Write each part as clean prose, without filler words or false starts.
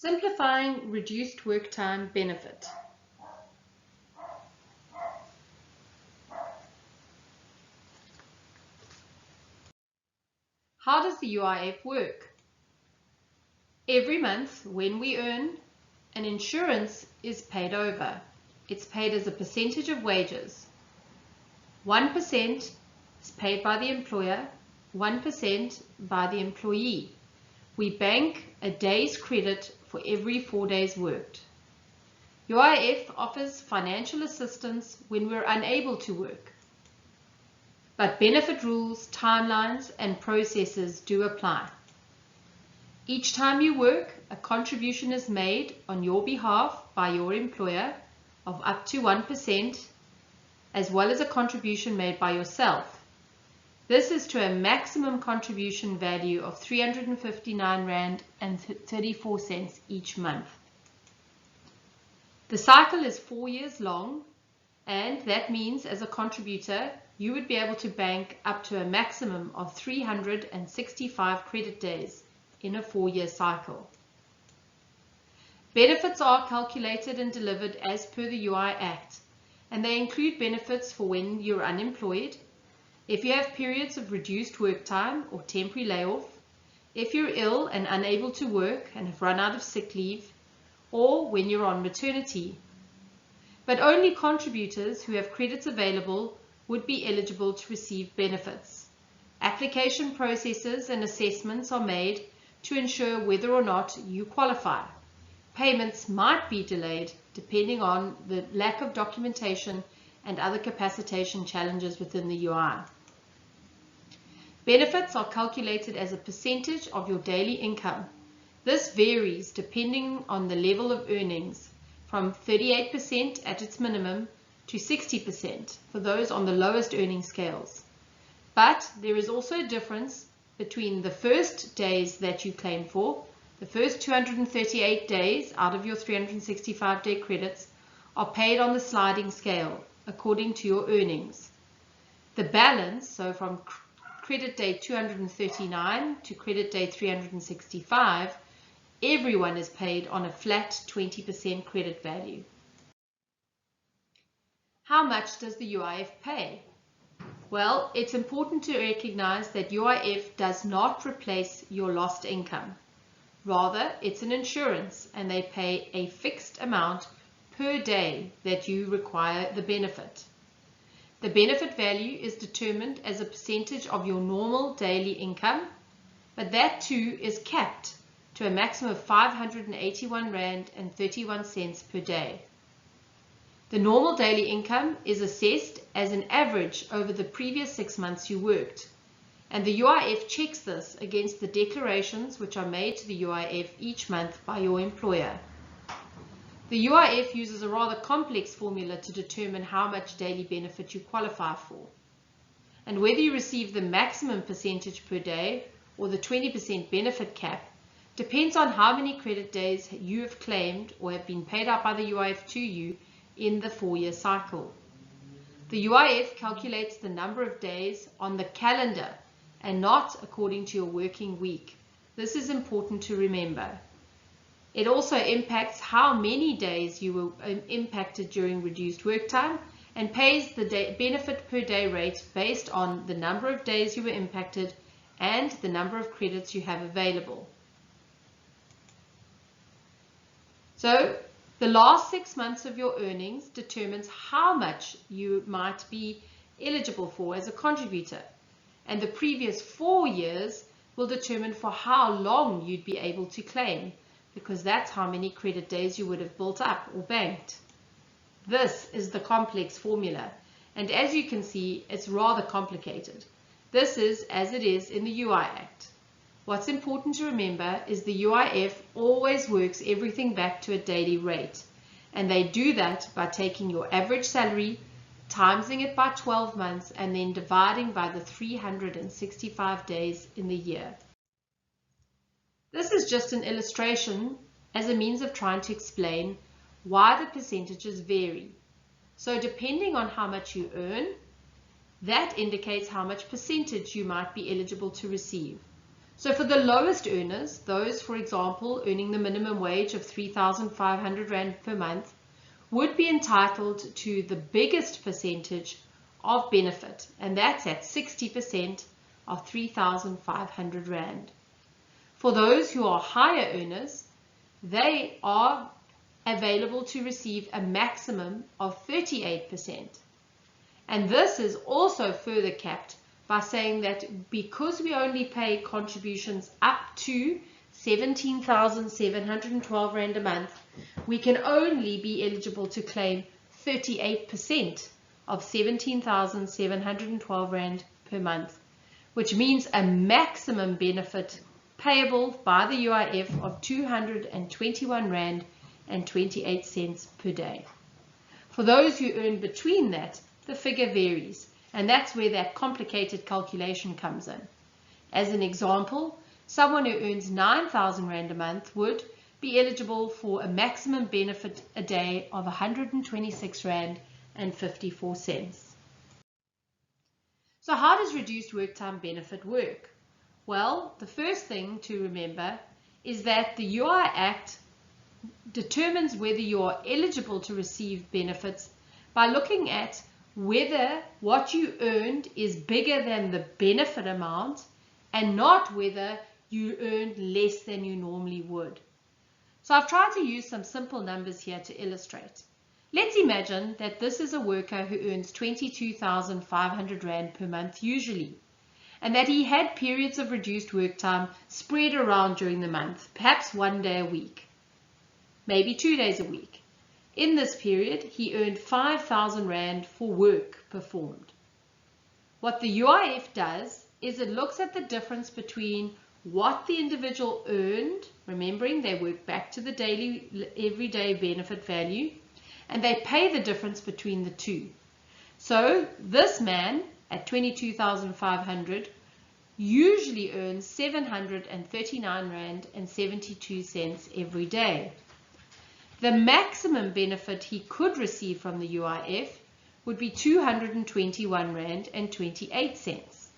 Simplifying reduced work time benefit. How does the UIF work? Every month when we earn, an insurance is paid over. It's paid as a percentage of wages. 1% is paid by the employer, 1% by the employee. We bank a day's credit for every 4 days worked. UIF offers financial assistance when we're unable to work. But benefit rules, timelines, and processes do apply. Each time you work, a contribution is made on your behalf by your employer of up to 1%, as well as a contribution made by yourself. This is to a maximum contribution value of R359.34 each month. The cycle is 4 years long, and that means as a contributor, you would be able to bank up to a maximum of 365 credit days in a 4-year cycle. Benefits are calculated and delivered as per the UI Act, and they include benefits for when you're unemployed, if you have periods of reduced work time or temporary layoff, if you're ill and unable to work and have run out of sick leave, or when you're on maternity. But only contributors who have credits available would be eligible to receive benefits. Application processes and assessments are made to ensure whether or not you qualify. Payments might be delayed depending on the lack of documentation and other capacitation challenges within the UI. Benefits are calculated as a percentage of your daily income. This varies depending on the level of earnings, from 38% at its minimum to 60% for those on the lowest earning scales. But there is also a difference between the first days that you claim for. The first 238 days out of your 365-day credits are paid on the sliding scale according to your earnings. The balance, so from credit day 239 to credit day 365, everyone is paid on a flat 20% credit value. How much does the UIF pay? Well, it's important to recognize that UIF does not replace your lost income. Rather, it's an insurance, and they pay a fixed amount per day that you require the benefit. The benefit value is determined as a percentage of your normal daily income, but that too is capped to a maximum of R581.31 per day. The normal daily income is assessed as an average over the previous 6 months you worked, and the UIF checks this against the declarations which are made to the UIF each month by your employer. The UIF uses a rather complex formula to determine how much daily benefit you qualify for, and whether you receive the maximum percentage per day or the 20% benefit cap depends on how many credit days you have claimed or have been paid out by the UIF to you in the 4-year cycle. The UIF calculates the number of days on the calendar and not according to your working week. This is important to remember. It also impacts how many days you were impacted during reduced work time and pays the benefit per day rate based on the number of days you were impacted and the number of credits you have available. So, the last 6 months of your earnings determines how much you might be eligible for as a contributor, and the previous 4 years will determine for how long you'd be able to claim, because that's how many credit days you would have built up or banked. This is the complex formula, and as you can see, it's rather complicated. This is as it is in the UI Act. What's important to remember is the UIF always works everything back to a daily rate, and they do that by taking your average salary, timesing it by 12 months, and then dividing by the 365 days in the year. This is just an illustration as a means of trying to explain why the percentages vary. So depending on how much you earn, that indicates how much percentage you might be eligible to receive. So for the lowest earners, those, for example, earning the minimum wage of 3,500 Rand per month, would be entitled to the biggest percentage of benefit, and that's at 60% of 3,500 Rand. For those who are higher earners, they are available to receive a maximum of 38%. And this is also further capped by saying that because we only pay contributions up to 17,712 Rand a month, we can only be eligible to claim 38% of 17,712 Rand per month, which means a maximum benefit payable by the UIF of 221 Rand and 28 cents per day. For those who earn between that, the figure varies, and that's where that complicated calculation comes in. As an example, someone who earns 9,000 Rand a month would be eligible for a maximum benefit a day of 126 Rand and 54 cents. So how does reduced work time benefit work? Well, the first thing to remember is that the UI Act determines whether you are eligible to receive benefits by looking at whether what you earned is bigger than the benefit amount and not whether you earned less than you normally would. So I've tried to use some simple numbers here to illustrate. Let's imagine that this is a worker who earns 22,500 Rand per month usually, and that he had periods of reduced work time spread around during the month, perhaps 1 day a week, maybe 2 days a week. In this period, he earned 5,000 Rand for work performed. What the UIF does is it looks at the difference between what the individual earned, remembering they work back to the daily, everyday benefit value, and they pay the difference between the two. So this man at 22,500 usually earns 739 Rand and 72 cents every day. The maximum benefit he could receive from the UIF would be 221 Rand and 28 cents.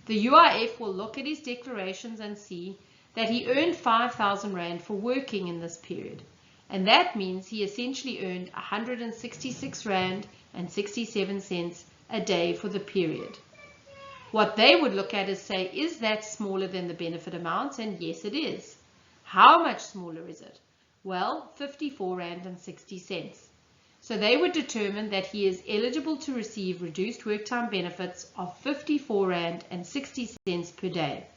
The UIF will look at his declarations and see that he earned 5,000 Rand for working in this period, and that means he essentially earned 166 Rand and 67 cents a day for the period. What they would look at is say, is that smaller than the benefit amount? And yes, it is. How much smaller is it? Well, 54 Rand and 60 cents. So they would determine that he is eligible to receive reduced work time benefits of 54 Rand and 60 cents per day.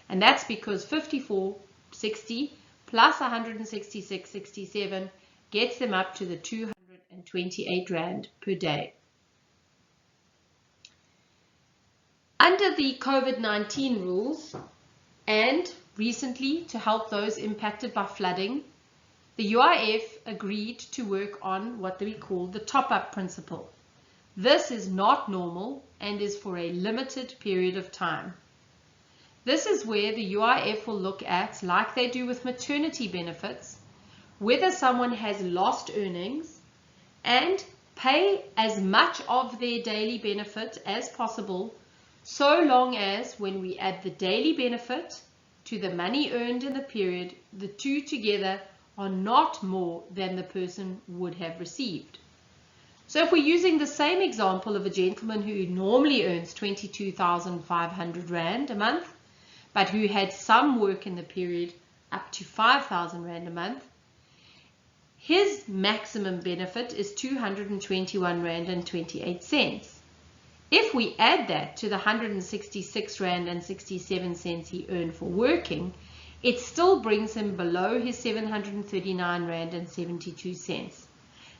And that's because 54.60 plus 166.67 gets them up to the 228 Rand per day. Under the COVID-19 rules, and recently to help those impacted by flooding, the UIF agreed to work on what we call the top-up principle. This is not normal and is for a limited period of time. This is where the UIF will look at, like they do with maternity benefits, whether someone has lost earnings and pay as much of their daily benefit as possible, so long as when we add the daily benefit to the money earned in the period, the two together are not more than the person would have received. So if we're using the same example of a gentleman who normally earns 22,500 Rand a month, but who had some work in the period up to 5,000 Rand a month, his maximum benefit is 221 Rand and 28 cents. If we add that to the 166 Rand and 67 cents he earned for working, it still brings him below his 739 Rand and 72 cents.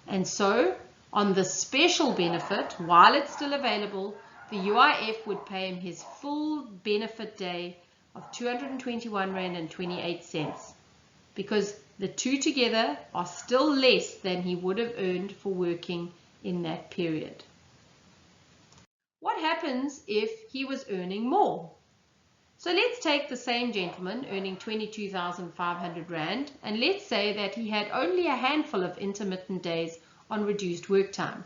And so, on the special benefit, while it's still available, the UIF would pay him his full benefit day of 221 Rand and 28 cents, because the two together are still less than he would have earned for working in that period. What happens if he was earning more? So let's take the same gentleman earning 22,500 Rand, and let's say that he had only a handful of intermittent days on reduced work time,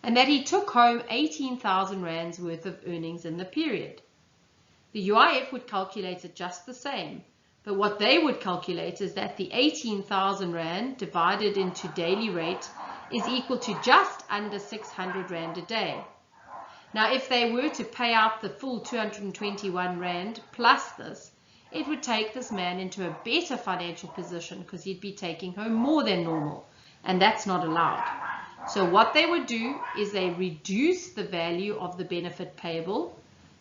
and that he took home 18,000 Rands worth of earnings in the period. The UIF would calculate it just the same, but what they would calculate is that the 18,000 Rand divided into daily rate is equal to just under 600 Rand a day. Now, if they were to pay out the full 221 Rand plus this, it would take this man into a better financial position because he'd be taking home more than normal, and that's not allowed. So what they would do is they reduce the value of the benefit payable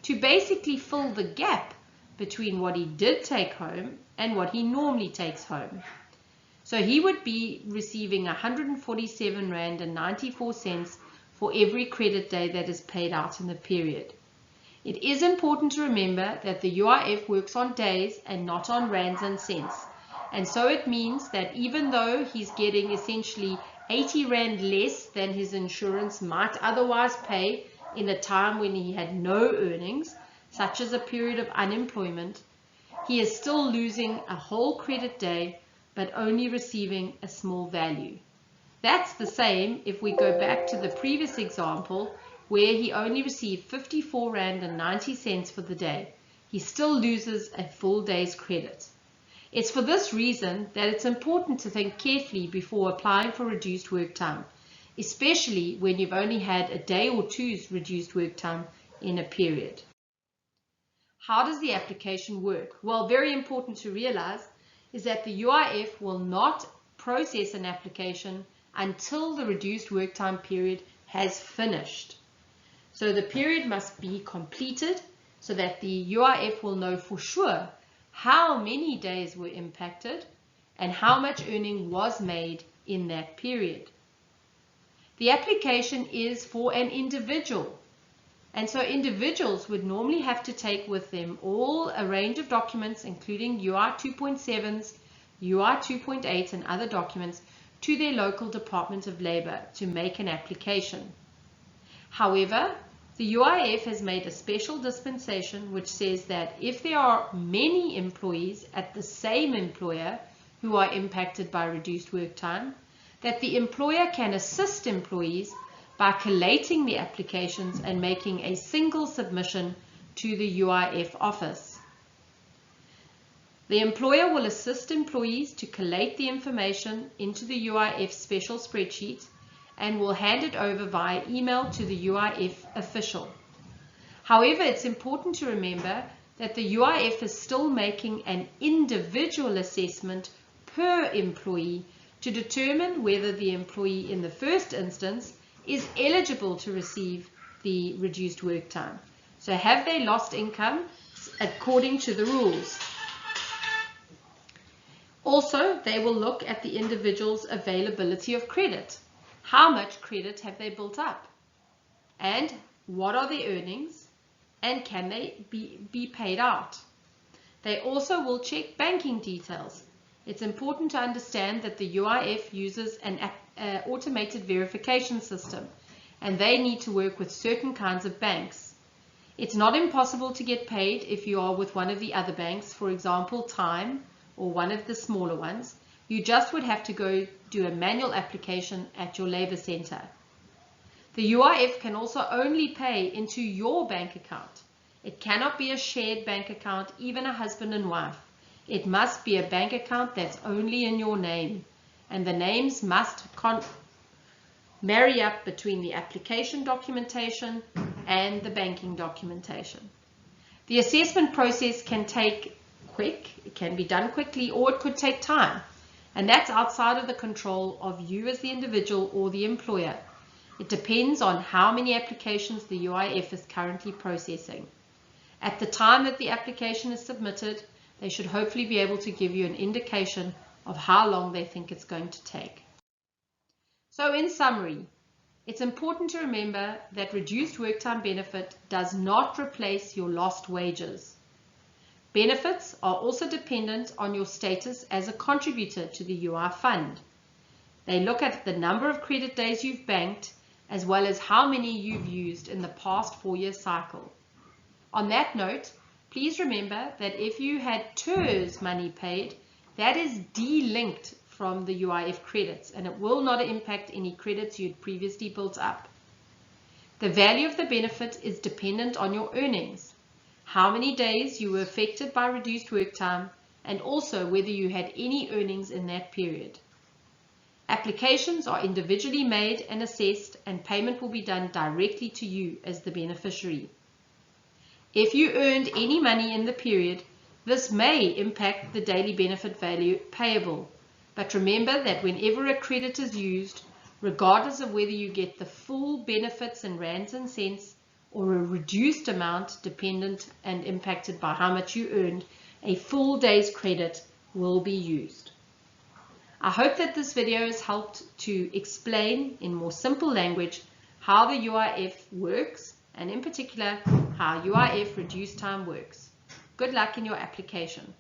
to basically fill the gap between what he did take home and what he normally takes home. So he would be receiving 147 Rand and 94 cents for every credit day that is paid out in the period. It is important to remember that the UIF works on days and not on rands and cents. And so it means that even though he's getting essentially 80 Rand less than his insurance might otherwise pay in a time when he had no earnings, such as a period of unemployment, he is still losing a whole credit day but only receiving a small value. That's the same if we go back to the previous example where he only received 54 Rand and 90 cents for the day. He still loses a full day's credit. It's for this reason that it's important to think carefully before applying for reduced work time, especially when you've only had a day or two's reduced work time in a period. How does the application work? Well, very important to realize is that the UIF will not process an application until the reduced work time period has finished. So the period must be completed so that the UIF will know for sure how many days were impacted and how much earning was made in that period. The application is for an individual, and so individuals would normally have to take with them all a range of documents including UR 2.7s, UR 2.8 and other documents to their local Department of Labour to make an application. However, the UIF has made a special dispensation which says that if there are many employees at the same employer who are impacted by reduced work time, that the employer can assist employees by collating the applications and making a single submission to the UIF office. The employer will assist employees to collate the information into the UIF special spreadsheet and will hand it over via email to the UIF official. However, it's important to remember that the UIF is still making an individual assessment per employee to determine whether the employee in the first instance is eligible to receive the reduced work time. So have they lost income according to the rules? Also, they will look at the individual's availability of credit. How much credit have they built up? And what are their earnings? And can they be paid out? They also will check banking details. It's important to understand that the UIF uses an automated verification system, and they need to work with certain kinds of banks. It's not impossible to get paid if you are with one of the other banks, for example, Time, or one of the smaller ones. You just would have to go do a manual application at your labour centre. The UIF can also only pay into your bank account. It cannot be a shared bank account, even a husband and wife. It must be a bank account that's only in your name, and the names must marry up between the application documentation and the banking documentation. The assessment process can take it can be done quickly, or it could take time, and that's outside of the control of you as the individual or the employer. It depends on how many applications the UIF is currently processing. At the time that the application is submitted, they should hopefully be able to give you an indication of how long they think it's going to take. So in summary, it's important to remember that reduced work time benefit does not replace your lost wages. Benefits are also dependent on your status as a contributor to the UI fund. They look at the number of credit days you've banked, as well as how many you've used in the past 4-year cycle. On that note, please remember that if you had TERS money paid, that is delinked from the UIF credits, and it will not impact any credits you'd previously built up. The value of the benefit is dependent on your earnings. how many days you were affected by reduced work time, and also whether you had any earnings in that period. Applications are individually made and assessed, and payment will be done directly to you as the beneficiary. If you earned any money in the period, this may impact the daily benefit value payable, but remember that whenever a credit is used, regardless of whether you get the full benefits in rands and cents or a reduced amount dependent and impacted by how much you earned, a full day's credit will be used. I hope that this video has helped to explain in more simple language how the UIF works, and in particular how UIF reduced time works. Good luck in your application.